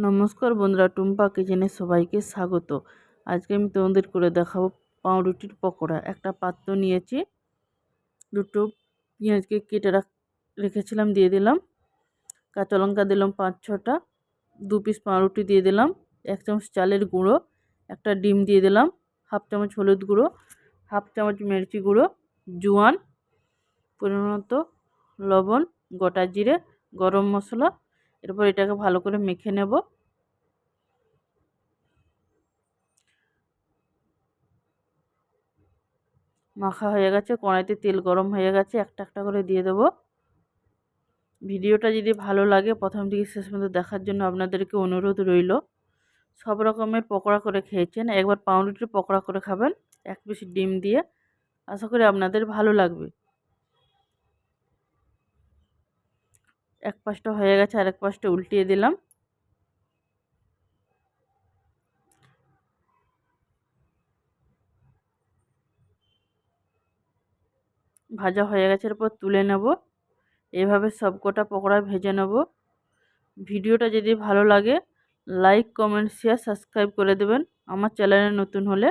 নমস্কার বন্ধুরা, টুম্পা কিচেনে সবাইকে স্বাগত। আজকে আমি তোমাদের করে দেখাবো পাউরুটির পকোড়া। একটা পাত্র নিয়েছি, দুটো পেঁয়াজকে কেটে রেখেছিলাম, দিয়ে দিলাম। কাঁচা লঙ্কা দিলাম 5-6টা, 2 পিস পাউরুটি দিয়ে দিলাম, 1 চামচ চালের গুঁড়ো, একটা ডিম দিয়ে দিলাম, হাফ চামচ হলুদ গুঁড়ো, হাফ চামচ মির্চি গুঁড়ো, জোয়ান, পরিমাণ মতো লবণ, গোটা জিরে, গরম মশলা। এরপর এটাকে ভালো করে মেখে নেব। মাখা হয়ে গেছে, কড়াইতে তেল গরম হয়ে গেছে, একটা একটা করে দিয়ে দেবো। ভিডিওটা যদি ভালো লাগে প্রথম থেকে শেষ পর্যন্ত দেখার জন্য আপনাদেরকে অনুরোধ রইল। সব রকমের পকোড়া করে খেয়েছেন, একবার পাউরুটির পকোড়া করে খাবেন 1 পিস ডিম দিয়ে, আশা করি আপনাদের ভালো লাগবে। এক পাশটা হয়ে গেছে, আরেক পাশটা উল্টিয়ে দিলাম। ভাজা হয়ে গেছে, এরপর তুলে নেব। এভাবে সবকটা পকোড়া ভেজে নেব। ভিডিওটা যদি ভালো লাগে লাইক, কমেন্ট, শেয়ার, সাবস্ক্রাইব করে দেবেন আমার চ্যানেলে নতুন হলে।